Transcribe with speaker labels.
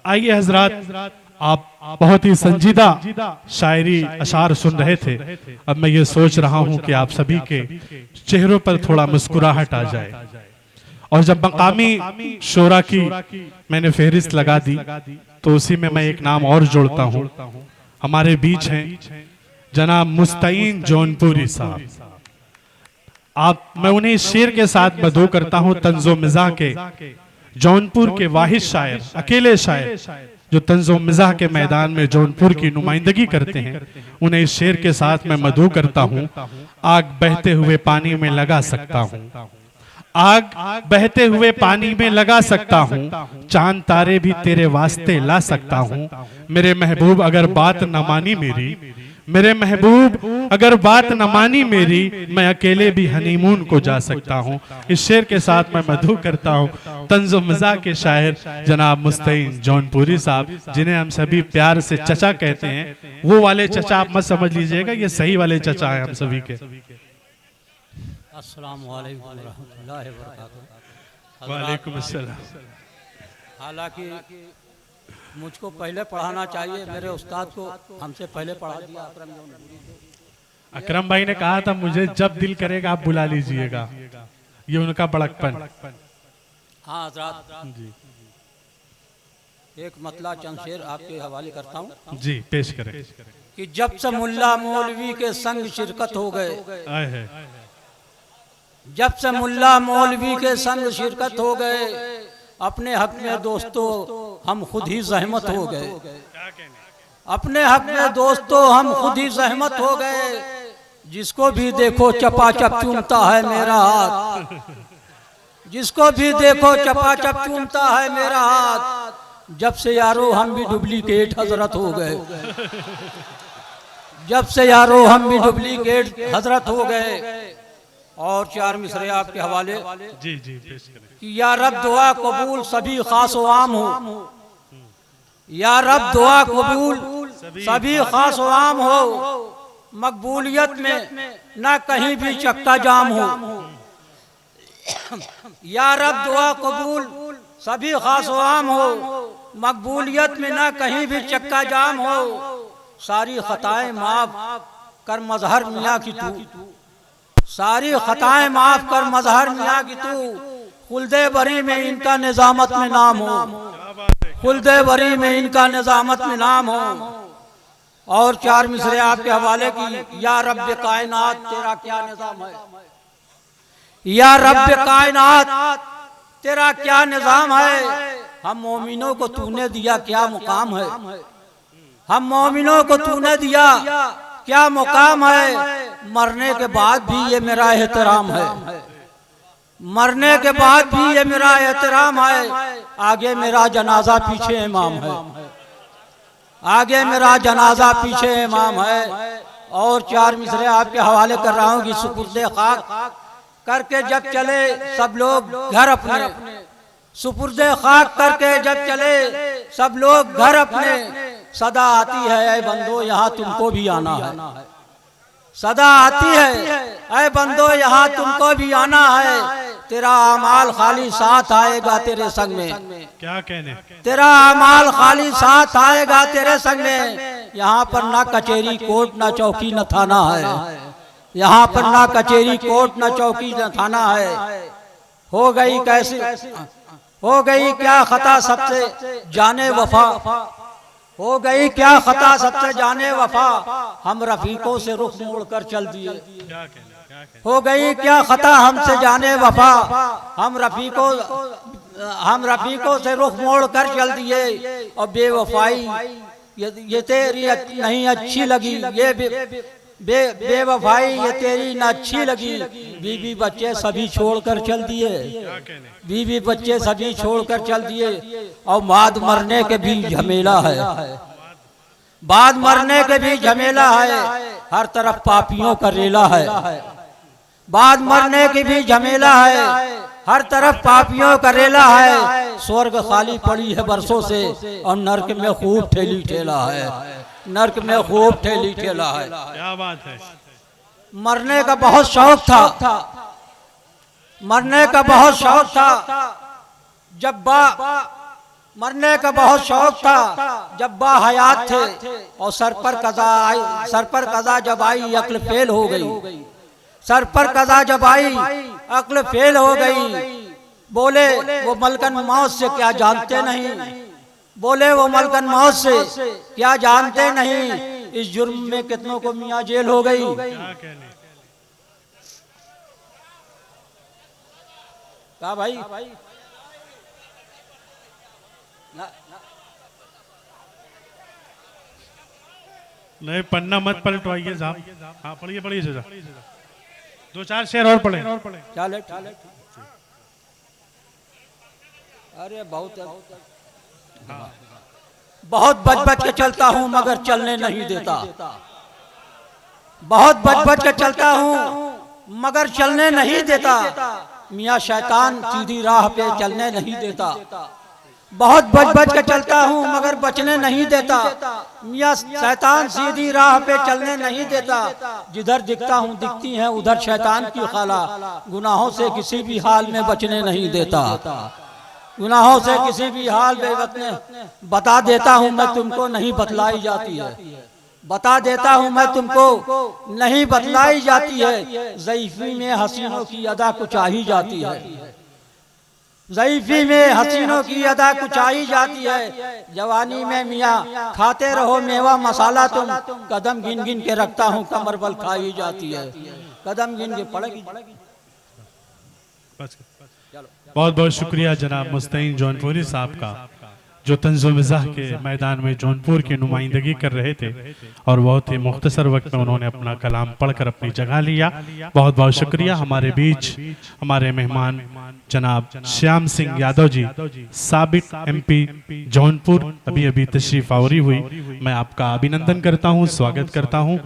Speaker 1: आइए हजरात, आप बहुत ही संजीदा शायरी अशार सुन रहे थे। अब मैं ये सोच रहा हूँ कि आप सभी के चेहरों पर थोड़ा मुस्कुराहट आ जाए। और जब मकामी शोरा की मैंने फहरिस्त लगा दी तो उसी में मैं एक नाम और जोड़ता हूँ। हमारे बीच हैं जनाब मुस्तईन जौनपुरी साहब। मैं उन्हें शेर के साथ मदऊ करता हूँ। तंज़ो मिज़ाह के जौनपुर के वाहिद शायर, अकेले शायर जो तंज़ो मिज़ाह के मैदान में जौनपुर की नुमाइंदगी करते हैं, उन्हें इस शेर के साथ मैं मदऊ करता हूँ। आग बहते हुए पानी में लगा सकता हूँ, आग बहते हुए पानी में लगा सकता हूँ, चांद तारे भी तेरे वास्ते ला सकता हूँ। मेरे महबूब अगर बात न मानी मेरी, मेरे महबूब अगर बात न मानी मेरी, मैं अकेले भी हनीमून को जा सकता हूँ। इस शेर के साथ मैं मदऊ करता हूँ तंज़ो मिज़ाह के शायर जनाब मुस्तईन जौनपुरी साहब, जिन्हें हम सभी प्यार से चचा कहते हैं। वो वाले चचा आप मत समझ लीजिएगा, ये सही वाले चचा है हम सभी के।
Speaker 2: अस्सलाम वालेकुम रहमतुल्लाहि व बरकातहू।
Speaker 1: वालेकुम अस्सलाम।
Speaker 2: हालांकि मुझको पहले पढ़ाना चाहिए, मेरे उस्ताद को हमसे पहले पढ़ा दिया
Speaker 1: अकरम भाई ने कहा था मुझे जब दिल करेगा आप बुला लीजिएगा, ये उनका बड़कपन।
Speaker 2: हाँ हज़रात जी, एक मतला चंद शेर आपके हवाले करता हूँ
Speaker 1: जी, पेश करें।
Speaker 2: कि जब से मुल्ला मौलवी के संग शिरकत हो गए, जब से मुल्ला मौलवी के संग शिरकत हो गए, अपने हक में दोस्तों हम खुद ही जहमत हो गए, अपने हक में दोस्तों हम खुद ही जहमत हो गए। जिसको भी देखो चपाचप चूमता है मेरा हाथ, जिसको भी देखो चपाचप चूमता है मेरा हाथ। जब से यारो हम भी डुप्लीकेट हजरत हो गए, जब से यारो हम भी डुप्लीकेट हजरत हो गए। और चार मिसरे आपके हवाले
Speaker 1: जी जी पेश करें।
Speaker 2: कि या रब दुआ कबूल सभी खास व आम हो, या रब दुआ कबूल सभी खास व आम हो, मकबूलियत में ना कहीं भी चक्का जाम हो। या रब दुआ कबूल सभी खास व आम हो, मकबूलियत में ना कहीं भी चक्का जाम हो। सारी खताएं माफ कर मजहर मियाँ की तू, सारी खताएं माफ कर मजहर मियाँ की तू। खुल्दे बरी में इनका निजामत में नाम हो, खुल्दे बरी में इनका निजामत में नाम हो। और चार मिसरे आपके हवाले की। या रब्ब कायनात तेरा क्या निजाम है, या रब्ब कायनात तेरा क्या निजाम है। हम मोमिनों को तूने दिया क्या मुकाम है, हम मोमिनों को तूने दिया क्या मुकाम है। मरने के बाद भी ये मेरा एहतराम है, मरने के बाद भी ये मेरा एहतराम है। आगे मेरा जनाजा पीछे इमाम है, आगे मेरा जनाजा पीछे इमाम है। और चार मिसरे आपके हवाले कर रहा हूँ कि सुपुर्दे खाक करके जब चले सब लोग घर अपने, सुपुर्दे खाक करके जब चले सब लोग घर अपने। सदा आती है ऐ बंदो यहाँ तुमको भी आना है, सदा आती है ऐ बंदो यहाँ तुमको भी आना है। तेरा अमाल खाली साथ आएगा तेरे संग में,
Speaker 1: क्या कहने,
Speaker 2: तेरा अमाल खाली साथ आएगा तेरे संग में। यहाँ पर ना कचेरी कोर्ट ना चौकी न थाना है, यहाँ पर ना कचेरी कोर्ट ना चौकी न थाना है। हो गई कैसे, हो गई क्या खता सबसे जाने वफा, हो गई क्या खता सबसे जाने वफा। हम रफीकों से रुख मोड़ कर चल दिए, हो गई क्या खता हमसे जाने वफा। हम रफीकों से रुख मोड़ कर चल दिए। और बेवफाई ये तेरी नहीं अच्छी लगी, ये बेवफाई ये तेरी न अच्छी लगी। बीवी बच्चे सभी छोड़कर चल दिए, बीवी बच्चे सभी छोड़कर चल दिए। और बाद मरने के भी झमेला है, बाद मरने के भी झमेला है। हर तरफ पापियों का रेला है, बाद मरने की भी झमेला है। हर तरफ पापियों का रेला है। स्वर्ग खाली पड़ी है बरसों से और नर्क में खूब ठेली ठेला है, नर्क में खूब ठेली ठेला है।
Speaker 1: क्या बात है।
Speaker 2: मरने का बहुत शौक था, मरने का बहुत शौक था। मरने का बहुत शौक था जब बाहयात थे, और सर पर कज़ा जब आई अक्ल फेल हो गई। सर पर कज़ा जब आई अक्ल फेल हो गई। बोले वो मलकन मौत से क्या जानते नहीं, बोले वो मलकन मौत से क्या जानते नहीं, इस जुर्म में कितनों को मियाँ जेल हो गई। क्या भाई?
Speaker 1: नहीं, पन्ना मत पलटवाइए साहब। हाँ पढ़िए पढ़िए चाचा, 2-4 शेर और पढ़े।
Speaker 2: चले अरे बहुत बच बच के चलता हूँ मगर चलने नहीं देता। बहुत बच बच के चलता हूँ मगर चलने नहीं देता। मियाँ शैतान सीधी राह पे चलने नहीं देता। बहुत बच बच के चलता हूँ मगर बचने नहीं देता। मियाँ शैतान सीधी राह पे चलने नहीं देता। जिधर दिखता हूँ दिखती है उधर शैतान की खाला। गुनाहों से किसी भी हाल में बचने नहीं देता। गुनाहों से किसी भी हाल में बता देता हूँ मैं तुमको नहीं बतलाई जाती है। बता देता हूँ मैं तुमको नहीं बतलाई जाती है। ज़ईफ़ी में हसीनों की अदा कुछ आ ही जाती है। ज़ईफ़ी में हसीनों की अदा कुछ आ ही जाती है। जवानी में मियाँ खाते रहो मेवा मसाला, तुम कदम गिन गिन के रखता हूँ कमर बल खाई जाती है। कदम गिन के पड़ेगी।
Speaker 1: बहुत बहुत शुक्रिया जनाब मुस्तईन जौनपुरी साहब का, जो तंज़ो मिज़ाह के मैदान में जौनपुर की नुमाइंदगी कर रहे थे और बहुत ही मुख्तसर वक्त में उन्होंने अपना कलाम पढ़कर अपनी जगह लिया। बहुत बहुत शुक्रिया। हमारे बीच हमारे मेहमान जनाब श्याम सिंह यादव जी, साबिक MP जौनपुर, अभी अभी तशरीफ आवरी हुई। मैं आपका अभिनंदन करता हूँ, स्वागत करता हूँ।